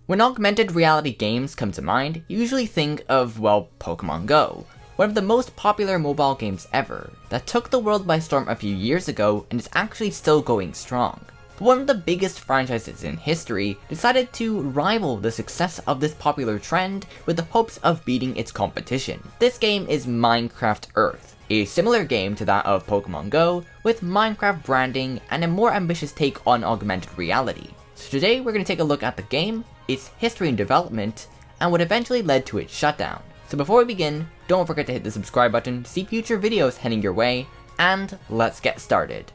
When augmented reality games come to mind, you usually think of, well, Pokemon Go, one of the most popular mobile games ever, that took the world by storm a few years ago and is actually still going strong. But one of the biggest franchises in history decided to rival the success of this popular trend with the hopes of beating its competition. This game is Minecraft Earth, a similar game to that of Pokemon Go, with Minecraft branding and a more ambitious take on augmented reality. So today we're going to take a look at the game, its history and development, and what eventually led to its shutdown. So before we begin, don't forget to hit the subscribe button to see future videos heading your way, and let's get started.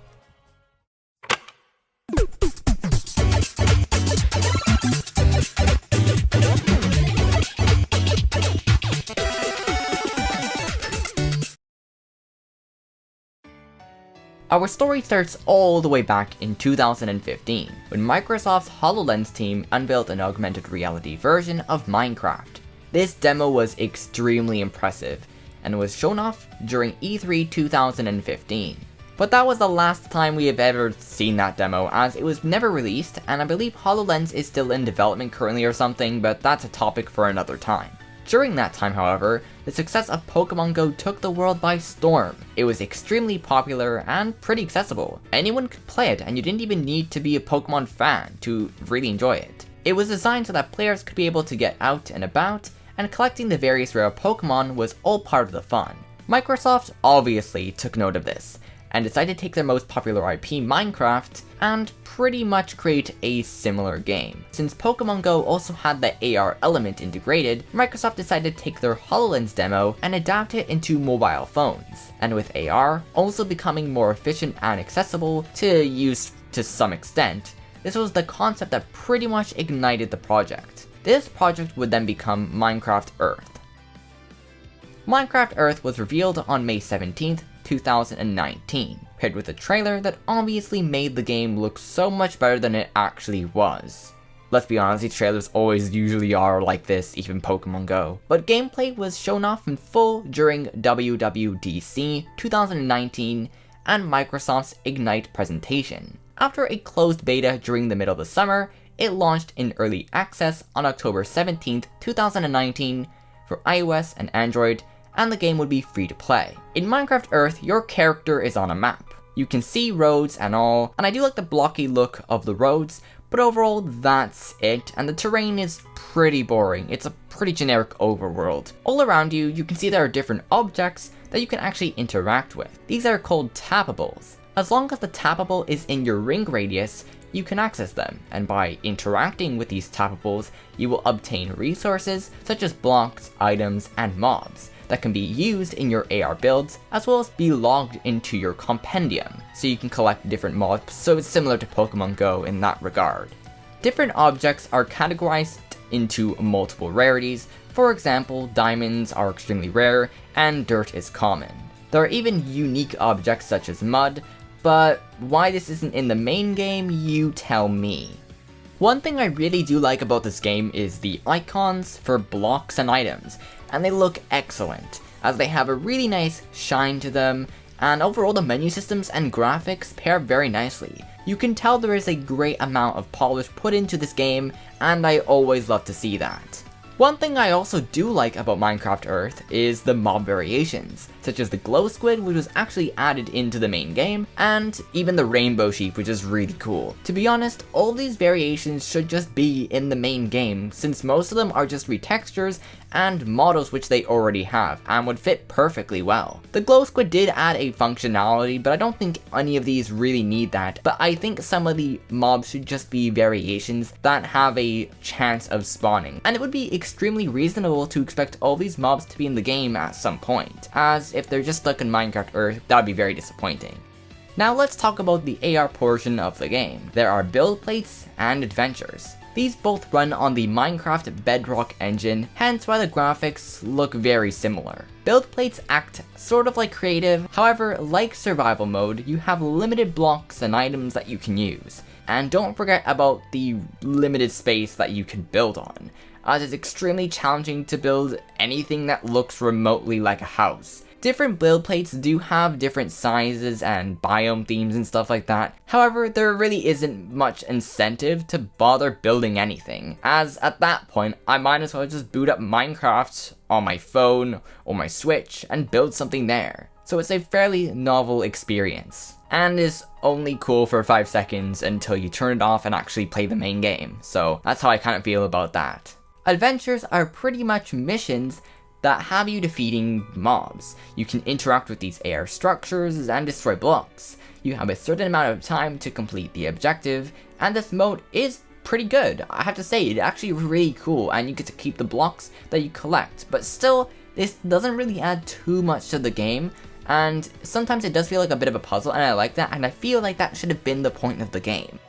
Our story starts all the way back in 2015, when Microsoft's HoloLens team unveiled an augmented reality version of Minecraft. This demo was extremely impressive, and was shown off during E3 2015. But that was the last time we have ever seen that demo, as it was never released, and I believe HoloLens is still in development currently or something, but that's a topic for another time. During that time, however, the success of Pokemon Go took the world by storm. It was extremely popular and pretty accessible. Anyone could play it, and you didn't even need to be a Pokemon fan to really enjoy it. It was designed so that players could be able to get out and about, and collecting the various rare Pokemon was all part of the fun. Microsoft obviously took note of this, and decided to take their most popular IP, Minecraft, and pretty much create a similar game. Since Pokemon Go also had the AR element integrated, Microsoft decided to take their HoloLens demo and adapt it into mobile phones. And with AR also becoming more efficient and accessible to use to some extent, this was the concept that pretty much ignited the project. This project would then become Minecraft Earth. Minecraft Earth was revealed on May 17th, 2019, paired with a trailer that obviously made the game look so much better than it actually was. Let's be honest, these trailers always usually are like this, even Pokemon Go. But gameplay was shown off in full during WWDC 2019 and Microsoft's Ignite presentation. After a closed beta during the middle of the summer, it launched in early access on October 17th, 2019 for iOS and Android, and the game would be free to play. In Minecraft Earth, your character is on a map. You can see roads and all, and I do like the blocky look of the roads, but overall that's it, and the terrain is pretty boring. It's a pretty generic overworld. All around you, you can see there are different objects that you can actually interact with. These are called tappables. As long as the tappable is in your ring radius, you can access them, and by interacting with these tappables, you will obtain resources such as blocks, items, and mobs that can be used in your AR builds, as well as be logged into your compendium, so you can collect different mobs, so it's similar to Pokemon Go in that regard. Different objects are categorized into multiple rarities. For example, diamonds are extremely rare, and dirt is common. There are even unique objects such as mud, but why this isn't in the main game, you tell me. One thing I really do like about this game is the icons for blocks and items, and they look excellent, as they have a really nice shine to them, and overall the menu systems and graphics pair very nicely. You can tell there is a great amount of polish put into this game, and I always love to see that. One thing I also do like about Minecraft Earth is the mob variations, such as the glow squid, which was actually added into the main game, and even the rainbow sheep, which is really cool. To be honest, all these variations should just be in the main game, since most of them are just retextures and models which they already have, and would fit perfectly well. The glow squid did add a functionality, but I don't think any of these really need that, but I think some of the mobs should just be variations that have a chance of spawning, and it would be extremely reasonable to expect all these mobs to be in the game at some point, as if they're just stuck in Minecraft Earth, that would be very disappointing. Now let's talk about the AR portion of the game. There are build plates and adventures. These both run on the Minecraft Bedrock engine, hence why the graphics look very similar. Build plates act sort of like creative, however, like survival mode, you have limited blocks and items that you can use. And don't forget about the limited space that you can build on, as it's extremely challenging to build anything that looks remotely like a house. Different build plates do have different sizes and biome themes and stuff like that. However, there really isn't much incentive to bother building anything, as at that point, I might as well just boot up Minecraft on my phone or my Switch and build something there. So it's a fairly novel experience, and is only cool for 5 seconds until you turn it off and actually play the main game. So that's how I kind of feel about that. Adventures are pretty much missions that have you defeating mobs. You can interact with these AR structures and destroy blocks. You have a certain amount of time to complete the objective, and this mode is pretty good. I have to say, it's actually really cool, and you get to keep the blocks that you collect, but still, this doesn't really add too much to the game, and sometimes it does feel like a bit of a puzzle, and I like that, and I feel like that should have been the point of the game.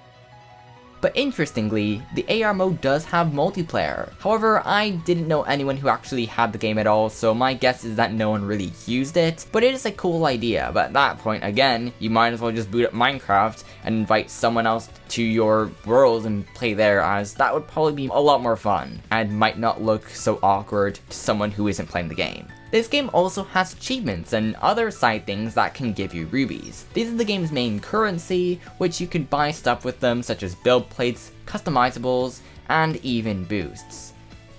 But interestingly, the AR mode does have multiplayer. However, I didn't know anyone who actually had the game at all, so my guess is that no one really used it. But it is a cool idea, but at that point, again, you might as well just boot up Minecraft and invite someone else to your world and play there, as that would probably be a lot more fun, and might not look so awkward to someone who isn't playing the game. This game also has achievements and other side things that can give you rubies. These are the game's main currency, which you can buy stuff with them, such as build plates, customizables, and even boosts.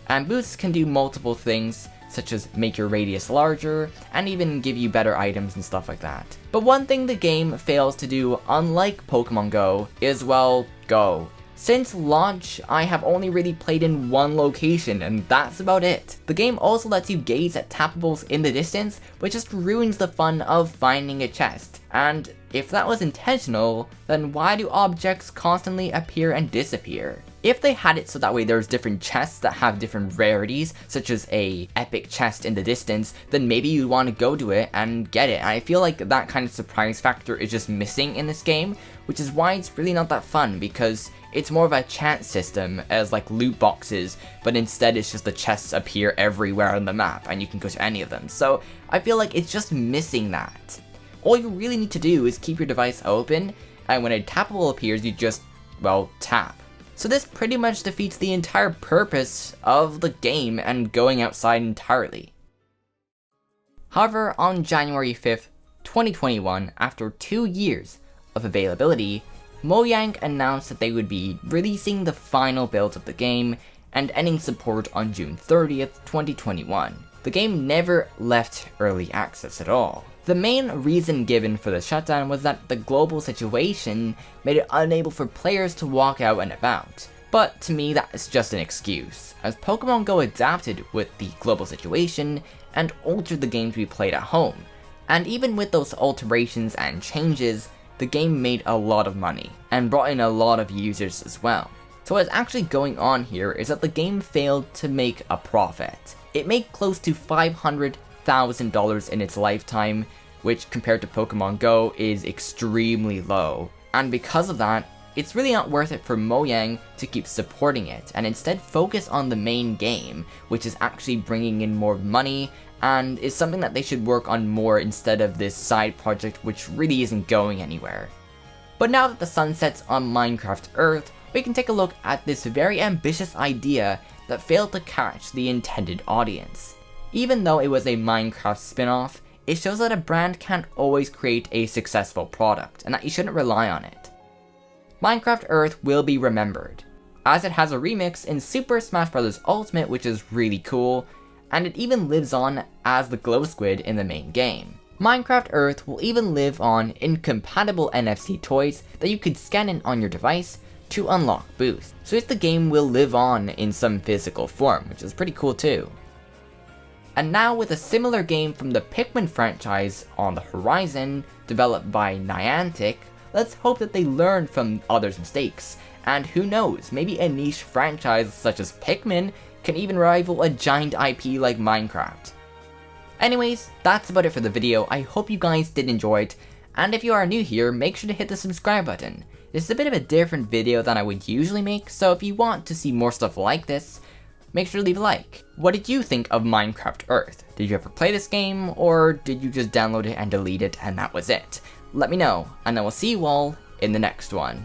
And boosts can do multiple things, such as make your radius larger, and even give you better items and stuff like that. But one thing the game fails to do, unlike Pokemon Go, is, well, go. Since launch, I have only really played in one location, and that's about it. The game also lets you gaze at tappables in the distance, which just ruins the fun of finding a chest. And if that was intentional, then why do objects constantly appear and disappear? If they had it so that way there's different chests that have different rarities, such as a epic chest in the distance, then maybe you'd want to go to it and get it. And I feel like that kind of surprise factor is just missing in this game, which is why it's really not that fun, because it's more of a chance system as like loot boxes, but instead it's just the chests appear everywhere on the map and you can go to any of them. So I feel like it's just missing that. All you really need to do is keep your device open, and when a tappable appears, you just, well, tap. So this pretty much defeats the entire purpose of the game and going outside entirely. However, on January 5th, 2021, after 2 years of availability, Mojang announced that they would be releasing the final build of the game and ending support on June 30th, 2021. The game never left early access at all. The main reason given for the shutdown was that the global situation made it unable for players to walk out and about. But to me, that is just an excuse, as Pokemon Go adapted with the global situation and altered the game to be played at home. And even with those alterations and changes, the game made a lot of money, and brought in a lot of users as well. So what's actually going on here is that the game failed to make a profit. It made close to $500,000 in its lifetime, which compared to Pokemon Go is extremely low. And because of that, it's really not worth it for Mojang to keep supporting it, and instead focus on the main game, which is actually bringing in more money, and is something that they should work on more instead of this side project which really isn't going anywhere. But now that the sun sets on Minecraft Earth, we can take a look at this very ambitious idea that failed to catch the intended audience. Even though it was a Minecraft spin-off, it shows that a brand can't always create a successful product, and that you shouldn't rely on it. Minecraft Earth will be remembered, as it has a remix in Super Smash Bros. Ultimate, which is really cool, and it even lives on as the glow squid in the main game. Minecraft Earth will even live on in compatible NFC toys that you could scan in on your device to unlock boosts. So the game will live on in some physical form, which is pretty cool too. And now with a similar game from the Pikmin franchise on the horizon, developed by Niantic, let's hope that they learn from others' mistakes, and who knows, maybe a niche franchise such as Pikmin can even rival a giant IP like Minecraft. Anyways, that's about it for the video. I hope you guys did enjoy it, and if you are new here, make sure to hit the subscribe button. This is a bit of a different video than I would usually make, so if you want to see more stuff like this, make sure to leave a like. What did you think of Minecraft Earth? Did you ever play this game, or did you just download it and delete it and that was it? Let me know, and I will see you all in the next one.